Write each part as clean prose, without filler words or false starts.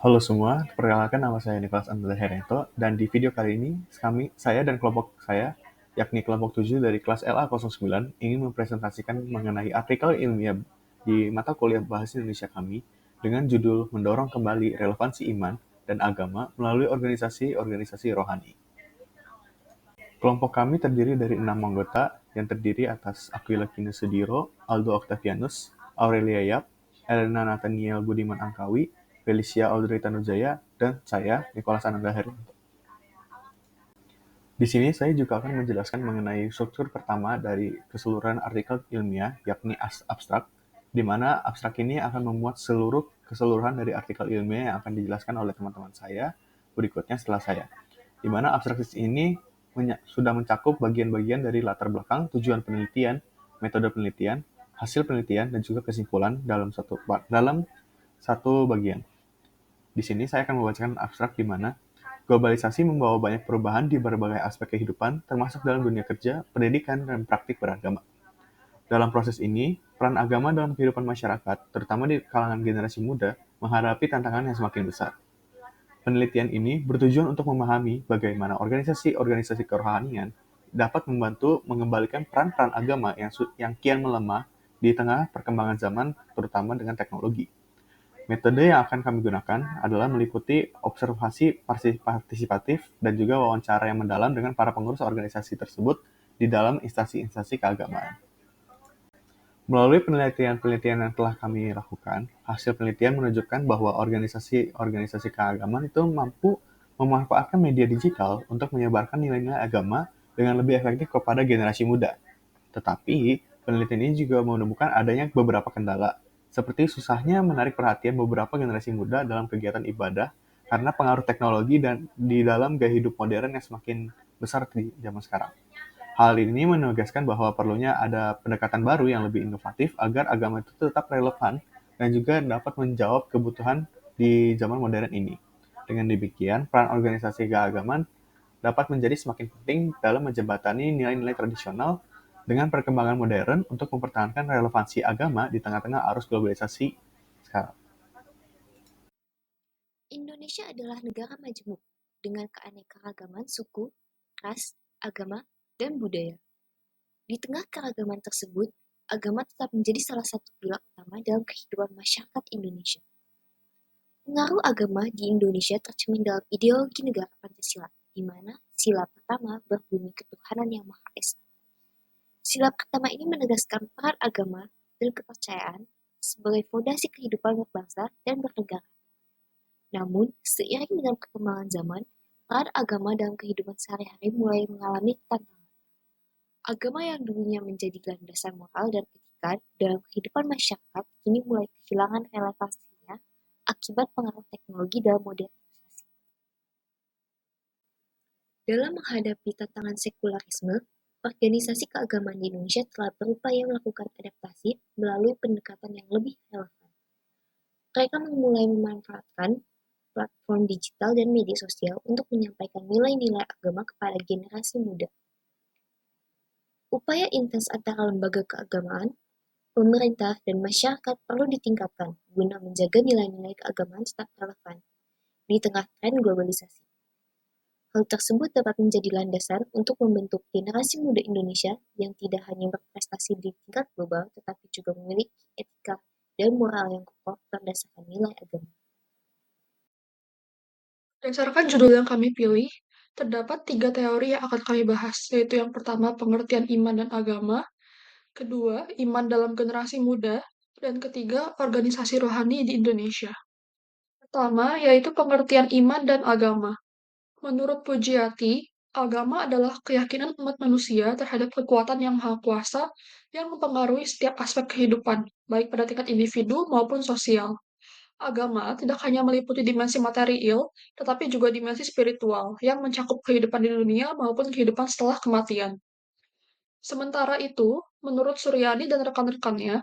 Halo semua, perkenalkan nama saya Nicholas Andrea Herento, dan di video kali ini saya dan kelompok saya, yakni kelompok 7 dari kelas LA09, ingin mempresentasikan mengenai artikel ilmiah di mata kuliah Bahasa Indonesia kami dengan judul Mendorong Kembali Relevansi Iman dan Agama Melalui Organisasi-Organisasi Rohani. Kelompok kami terdiri dari 6 anggota yang terdiri atas Aquila Kinesudiro, Aldo Octavianus, Aurelia Yap, Elena Nathaniel Budiman Angkawi, Felicia Audrey Tanujaya, dan saya, Nicholas Ananda Herianto. Di sini saya juga akan menjelaskan mengenai struktur pertama dari keseluruhan artikel ilmiah, yakni abstrak, di mana abstrak ini akan memuat keseluruhan dari artikel ilmiah yang akan dijelaskan oleh teman-teman saya berikutnya setelah saya. Di mana abstrak ini sudah mencakup bagian-bagian dari latar belakang, tujuan penelitian, metode penelitian, hasil penelitian, dan juga kesimpulan dalam satu bagian. Di sini saya akan membacakan abstrak di mana globalisasi membawa banyak perubahan di berbagai aspek kehidupan, termasuk dalam dunia kerja, pendidikan, dan praktik beragama. Dalam proses ini, peran agama dalam kehidupan masyarakat, terutama di kalangan generasi muda, menghadapi tantangan yang semakin besar. Penelitian ini bertujuan untuk memahami bagaimana organisasi-organisasi kerohanian dapat membantu mengembalikan peran-peran agama yang kian melemah di tengah perkembangan zaman, terutama dengan teknologi. Metode yang akan kami gunakan adalah meliputi observasi partisipatif dan juga wawancara yang mendalam dengan para pengurus organisasi tersebut di dalam instansi-instansi keagamaan. Melalui penelitian-penelitian yang telah kami lakukan, hasil penelitian menunjukkan bahwa organisasi-organisasi keagamaan itu mampu memanfaatkan media digital untuk menyebarkan nilai-nilai agama dengan lebih efektif kepada generasi muda. Tetapi, penelitian ini juga menemukan adanya beberapa kendala, seperti susahnya menarik perhatian beberapa generasi muda dalam kegiatan ibadah karena pengaruh teknologi dan di dalam gaya hidup modern yang semakin besar di zaman sekarang. Hal ini menegaskan bahwa perlunya ada pendekatan baru yang lebih inovatif agar agama itu tetap relevan dan juga dapat menjawab kebutuhan di zaman modern ini. Dengan demikian, peran organisasi keagamaan dapat menjadi semakin penting dalam menjembatani nilai-nilai tradisional dengan perkembangan modern untuk mempertahankan relevansi agama di tengah-tengah arus globalisasi sekarang. Indonesia adalah negara majemuk dengan keanekaragaman suku, ras, agama, dan budaya. Di tengah keragaman tersebut, agama tetap menjadi salah satu pilar utama dalam kehidupan masyarakat Indonesia. Pengaruh agama di Indonesia tercermin dalam ideologi negara Pancasila, di mana sila pertama berbunyi ketuhanan yang Maha Esa. Sila pertama ini menegaskan peran agama dan kepercayaan sebagai fondasi kehidupan berbangsa dan bernegara. Namun, seiring dengan perkembangan zaman, peran agama dalam kehidupan sehari-hari mulai mengalami tantangan. Agama yang dulunya menjadi landasan moral dan etika dalam kehidupan masyarakat kini mulai kehilangan relevansinya akibat pengaruh teknologi dalam modernisasi. Dalam menghadapi tantangan sekularisme, organisasi keagamaan di Indonesia telah berupaya melakukan adaptasi melalui pendekatan yang lebih relevan. Mereka mulai memanfaatkan platform digital dan media sosial untuk menyampaikan nilai-nilai agama kepada generasi muda. Upaya intens antara lembaga keagamaan, pemerintah, dan masyarakat perlu ditingkatkan guna menjaga nilai-nilai keagamaan tetap relevan di tengah tren globalisasi. Hal tersebut dapat menjadi landasan untuk membentuk generasi muda Indonesia yang tidak hanya berprestasi di tingkat global, tetapi juga memiliki etika dan moral yang kokoh berdasarkan nilai agama. Berdasarkan judul yang kami pilih, terdapat 3 teori yang akan kami bahas, yaitu yang pertama pengertian iman dan agama, kedua iman dalam generasi muda, dan ketiga organisasi rohani di Indonesia. Pertama, yaitu pengertian iman dan agama. Menurut Pujiati, agama adalah keyakinan umat manusia terhadap kekuatan yang maha kuasa yang mempengaruhi setiap aspek kehidupan, baik pada tingkat individu maupun sosial. Agama tidak hanya meliputi dimensi material, tetapi juga dimensi spiritual yang mencakup kehidupan di dunia maupun kehidupan setelah kematian. Sementara itu, menurut Suryadi dan rekan-rekannya,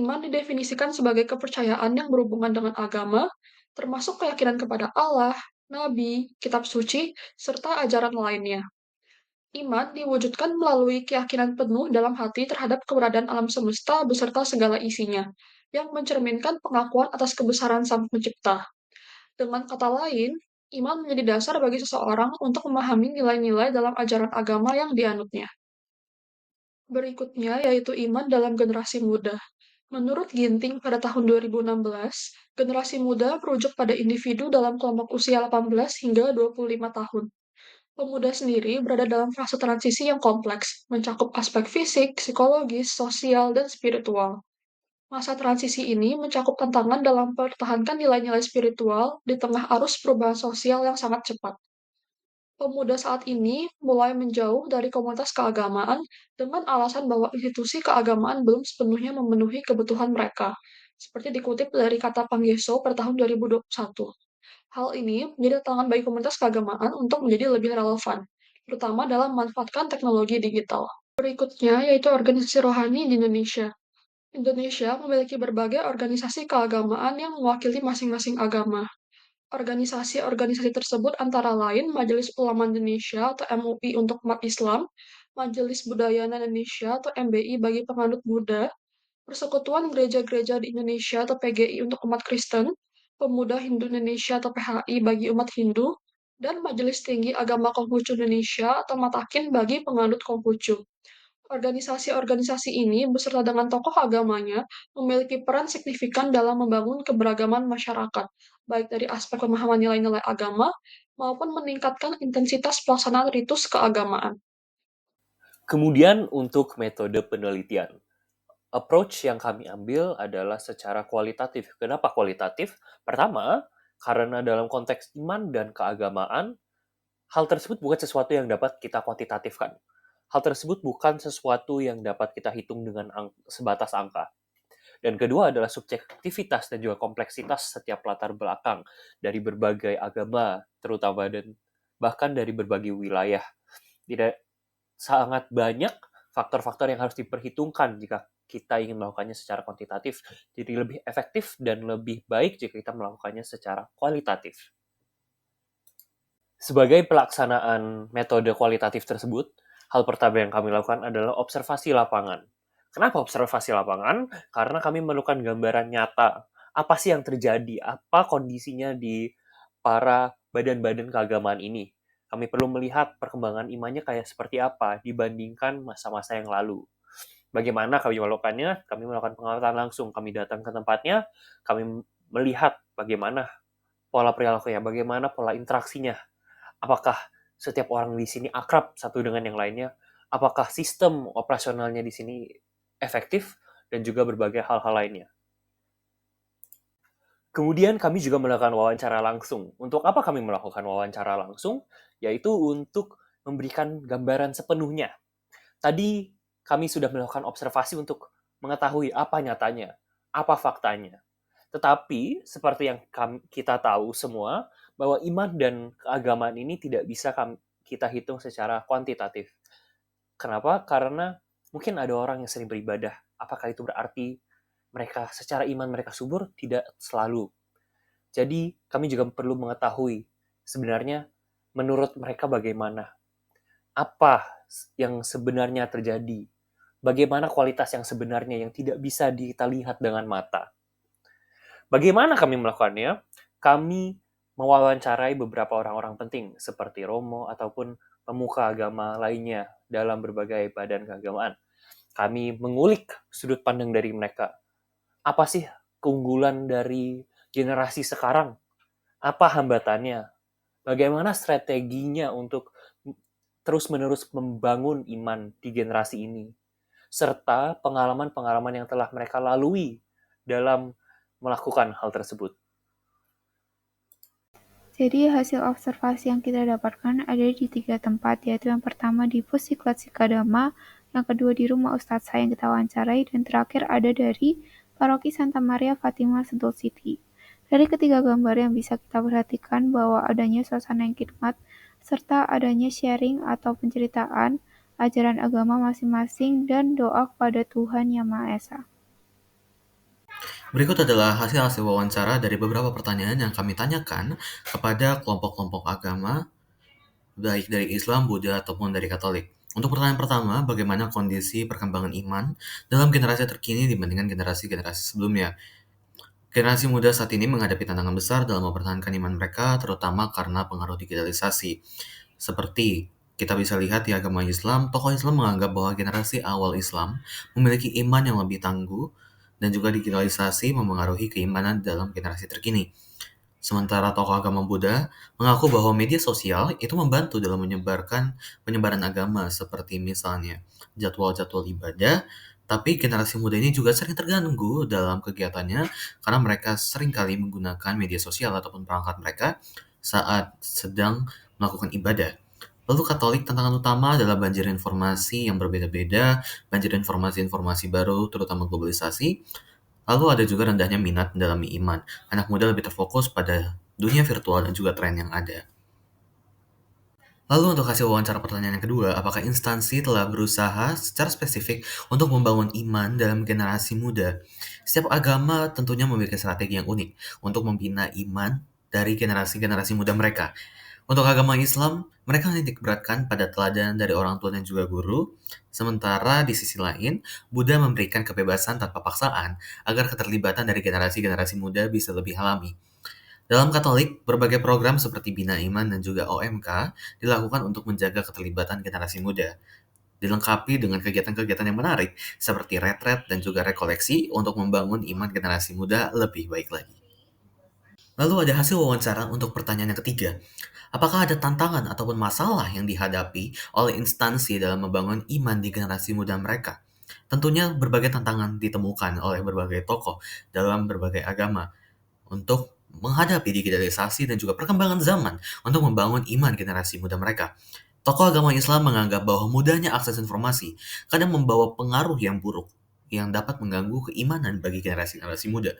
iman didefinisikan sebagai kepercayaan yang berhubungan dengan agama, termasuk keyakinan kepada Allah, Nabi, kitab suci, serta ajaran lainnya. Iman diwujudkan melalui keyakinan penuh dalam hati terhadap keberadaan alam semesta beserta segala isinya, yang mencerminkan pengakuan atas kebesaran Sang Pencipta. Dengan kata lain, iman menjadi dasar bagi seseorang untuk memahami nilai-nilai dalam ajaran agama yang dianutnya. Berikutnya yaitu iman dalam generasi muda. Menurut Ginting pada tahun 2016, generasi muda merujuk pada individu dalam kelompok usia 18 hingga 25 tahun. Pemuda sendiri berada dalam fase transisi yang kompleks, mencakup aspek fisik, psikologis, sosial, dan spiritual. Masa transisi ini mencakup tantangan dalam mempertahankan nilai-nilai spiritual di tengah arus perubahan sosial yang sangat cepat. Pemuda saat ini mulai menjauh dari komunitas keagamaan dengan alasan bahwa institusi keagamaan belum sepenuhnya memenuhi kebutuhan mereka, seperti dikutip dari kata Panggeso pada tahun 2021. Hal ini menjadi tantangan bagi komunitas keagamaan untuk menjadi lebih relevan, terutama dalam memanfaatkan teknologi digital. Berikutnya yaitu organisasi rohani di Indonesia. Indonesia memiliki berbagai organisasi keagamaan yang mewakili masing-masing agama. Organisasi-organisasi tersebut antara lain Majelis Ulama Indonesia atau MUI untuk umat Islam, Majelis Budaya Indonesia atau MBI bagi penganut Buddha, Persekutuan Gereja-Gereja di Indonesia atau PGI untuk umat Kristen, Pemuda Hindu Indonesia atau PHI bagi umat Hindu, dan Majelis Tinggi Agama Konghucu Indonesia atau Matakin bagi penganut Konghucu. Organisasi-organisasi ini beserta dengan tokoh agamanya memiliki peran signifikan dalam membangun keberagaman masyarakat, baik dari aspek pemahaman nilai-nilai agama maupun meningkatkan intensitas pelaksanaan ritus keagamaan. Kemudian untuk metode penelitian. Approach yang kami ambil adalah secara kualitatif. Kenapa kualitatif? Pertama, karena dalam konteks iman dan keagamaan, hal tersebut bukan sesuatu yang dapat kita kuantitatifkan. Hal tersebut bukan sesuatu yang dapat kita hitung dengan sebatas angka. Dan kedua adalah subjektivitas dan juga kompleksitas setiap latar belakang dari berbagai agama, terutama dan bahkan dari berbagai wilayah. Tidak sangat banyak faktor-faktor yang harus diperhitungkan jika kita ingin melakukannya secara kuantitatif. Jadi lebih efektif dan lebih baik jika kita melakukannya secara kualitatif. Sebagai pelaksanaan metode kualitatif tersebut, hal pertama yang kami lakukan adalah observasi lapangan. Kenapa observasi lapangan? Karena kami memerlukan gambaran nyata. Apa sih yang terjadi? Apa kondisinya di para badan-badan keagamaan ini? Kami perlu melihat perkembangan imannya kayak seperti apa dibandingkan masa-masa yang lalu. Bagaimana kami melakukannya? Kami melakukan pengamatan langsung. Kami datang ke tempatnya, kami melihat bagaimana pola perilakunya, bagaimana pola interaksinya. Apakah setiap orang di sini akrab satu dengan yang lainnya? Apakah sistem operasionalnya di sini efektif? Dan juga berbagai hal-hal lainnya. Kemudian kami juga melakukan wawancara langsung. Untuk apa kami melakukan wawancara langsung? Yaitu untuk memberikan gambaran sepenuhnya. Tadi kami sudah melakukan observasi untuk mengetahui apa nyatanya, apa faktanya. Tetapi, seperti yang kita tahu semua, bahwa iman dan keagamaan ini tidak bisa kita hitung secara kuantitatif. Kenapa? Karena mungkin ada orang yang sering beribadah. Apakah itu berarti mereka secara iman mereka subur? Tidak selalu. Jadi, kami juga perlu mengetahui sebenarnya menurut mereka bagaimana. Apa yang sebenarnya terjadi? Bagaimana kualitas yang sebenarnya yang tidak bisa kita lihat dengan mata? Bagaimana kami melakukannya? Kami mewawancarai beberapa orang-orang penting seperti Romo ataupun pemuka agama lainnya dalam berbagai badan keagamaan. Kami mengulik sudut pandang dari mereka. Apa sih keunggulan dari generasi sekarang? Apa hambatannya? Bagaimana strateginya untuk terus-menerus membangun iman di generasi ini? Serta pengalaman-pengalaman yang telah mereka lalui dalam melakukan hal tersebut. Jadi hasil observasi yang kita dapatkan ada di 3 tempat, yaitu yang pertama di Pusiklat Sikadama, yang kedua di rumah Ustadz saya yang kita wawancarai, dan terakhir ada dari Paroki Santa Maria Fatima Sentul City. Dari ketiga gambar yang bisa kita perhatikan bahwa adanya suasana yang khidmat, serta adanya sharing atau penceritaan ajaran agama masing-masing dan doa kepada Tuhan Yang Maha Esa. Berikut adalah hasil-hasil wawancara dari beberapa pertanyaan yang kami tanyakan kepada kelompok-kelompok agama, baik dari Islam, Buddha, ataupun dari Katolik. Untuk pertanyaan pertama, bagaimana kondisi perkembangan iman dalam generasi terkini dibandingkan generasi-generasi sebelumnya? Generasi muda saat ini menghadapi tantangan besar dalam mempertahankan iman mereka, terutama karena pengaruh digitalisasi. Seperti kita bisa lihat di agama Islam, tokoh Islam menganggap bahwa generasi awal Islam memiliki iman yang lebih tangguh dan juga digitalisasi memengaruhi keimanan dalam generasi terkini. Sementara tokoh agama Buddha mengaku bahwa media sosial itu membantu dalam penyebaran agama seperti misalnya jadwal-jadwal ibadah, tapi generasi muda ini juga sering terganggu dalam kegiatannya karena mereka seringkali menggunakan media sosial ataupun perangkat mereka saat sedang melakukan ibadah. Lalu Katolik tantangan utama adalah banjir informasi yang berbeda-beda, banjir informasi-informasi baru terutama globalisasi. Lalu ada juga rendahnya minat mendalami iman. Anak muda lebih terfokus pada dunia virtual dan juga tren yang ada. Lalu untuk hasil wawancara pertanyaan yang kedua, apakah instansi telah berusaha secara spesifik untuk membangun iman dalam generasi muda? Setiap agama tentunya memiliki strategi yang unik untuk membina iman dari generasi-generasi muda mereka. Untuk agama Islam, mereka menitik beratkan pada teladan dari orang tua dan juga guru, sementara di sisi lain, Buddha memberikan kebebasan tanpa paksaan agar keterlibatan dari generasi-generasi muda bisa lebih alami. Dalam Katolik, berbagai program seperti Bina Iman dan juga OMK dilakukan untuk menjaga keterlibatan generasi muda. Dilengkapi dengan kegiatan-kegiatan yang menarik, seperti retret dan juga rekoleksi untuk membangun iman generasi muda lebih baik lagi. Lalu ada hasil wawancara untuk pertanyaan yang ketiga. Apakah ada tantangan ataupun masalah yang dihadapi oleh instansi dalam membangun iman di generasi muda mereka? Tentunya berbagai tantangan ditemukan oleh berbagai tokoh dalam berbagai agama untuk menghadapi digitalisasi dan juga perkembangan zaman untuk membangun iman generasi muda mereka. Tokoh agama Islam menganggap bahwa mudahnya akses informasi kadang membawa pengaruh yang buruk yang dapat mengganggu keimanan bagi generasi-generasi muda.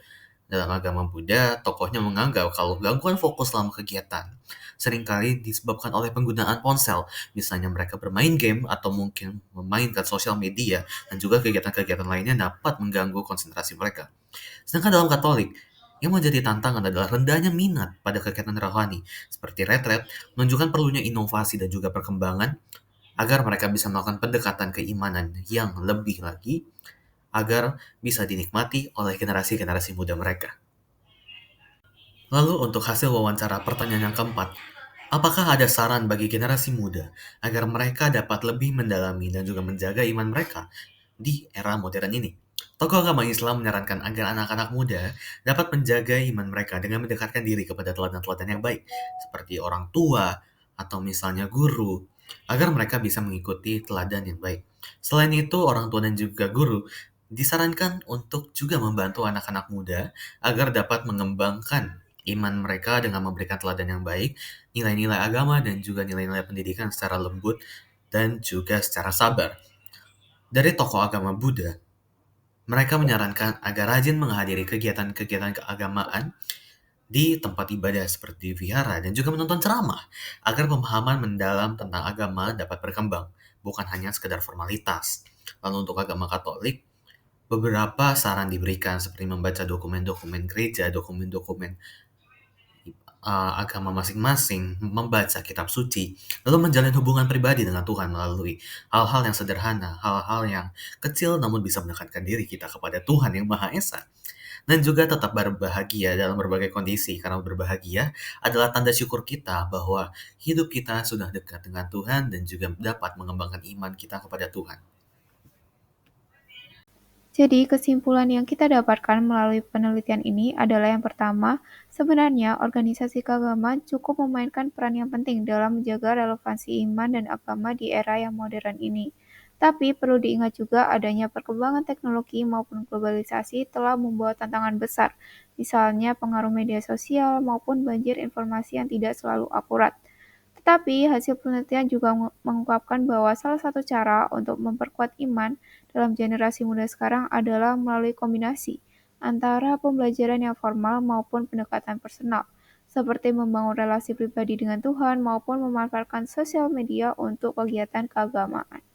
Dalam agama Buddha, tokohnya menganggap kalau gangguan fokus selama kegiatan seringkali disebabkan oleh penggunaan ponsel, misalnya mereka bermain game atau mungkin memainkan sosial media dan juga kegiatan-kegiatan lainnya dapat mengganggu konsentrasi mereka. Sedangkan dalam Katolik, yang menjadi tantangan adalah rendahnya minat pada kegiatan rohani, seperti retret, menunjukkan perlunya inovasi dan juga perkembangan agar mereka bisa melakukan pendekatan keimanan yang lebih lagi agar bisa dinikmati oleh generasi-generasi muda mereka. Lalu untuk hasil wawancara pertanyaan yang keempat, apakah ada saran bagi generasi muda agar mereka dapat lebih mendalami dan juga menjaga iman mereka di era modern ini? Tokoh agama Islam menyarankan agar anak-anak muda dapat menjaga iman mereka dengan mendekatkan diri kepada teladan-teladan yang baik, seperti orang tua atau misalnya guru, agar mereka bisa mengikuti teladan yang baik. Selain itu, orang tua dan juga guru disarankan untuk juga membantu anak-anak muda agar dapat mengembangkan iman mereka dengan memberikan teladan yang baik, nilai-nilai agama dan juga nilai-nilai pendidikan secara lembut dan juga secara sabar. Dari tokoh agama Buddha, mereka menyarankan agar rajin menghadiri kegiatan-kegiatan keagamaan di tempat ibadah seperti vihara dan juga menonton ceramah agar pemahaman mendalam tentang agama dapat berkembang, bukan hanya sekedar formalitas. Lalu untuk agama Katolik, beberapa saran diberikan seperti membaca dokumen-dokumen gereja, dokumen-dokumen agama masing-masing, membaca kitab suci, lalu menjalin hubungan pribadi dengan Tuhan melalui hal-hal yang sederhana, hal-hal yang kecil namun bisa mendekatkan diri kita kepada Tuhan yang Maha Esa. Dan juga tetap berbahagia dalam berbagai kondisi, karena berbahagia adalah tanda syukur kita bahwa hidup kita sudah dekat dengan Tuhan dan juga dapat mengembangkan iman kita kepada Tuhan. Jadi, kesimpulan yang kita dapatkan melalui penelitian ini adalah yang pertama, sebenarnya organisasi keagamaan cukup memainkan peran yang penting dalam menjaga relevansi iman dan agama di era yang modern ini. Tapi perlu diingat juga adanya perkembangan teknologi maupun globalisasi telah membawa tantangan besar, misalnya pengaruh media sosial maupun banjir informasi yang tidak selalu akurat. Tetapi hasil penelitian juga mengungkapkan bahwa salah satu cara untuk memperkuat iman dalam generasi muda sekarang adalah melalui kombinasi antara pembelajaran yang formal maupun pendekatan personal, seperti membangun relasi pribadi dengan Tuhan maupun memanfaatkan sosial media untuk kegiatan keagamaan.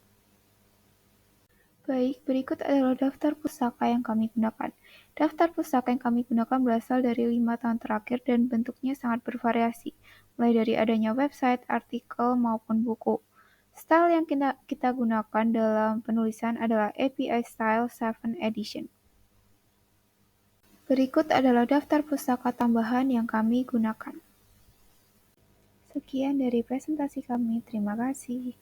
Baik, berikut adalah daftar pustaka yang kami gunakan. Daftar pustaka yang kami gunakan berasal dari 5 tahun terakhir dan bentuknya sangat bervariasi, mulai dari adanya website, artikel, maupun buku. Style yang kita gunakan dalam penulisan adalah API Style 7 Edition. Berikut adalah daftar pustaka tambahan yang kami gunakan. Sekian dari presentasi kami, terima kasih.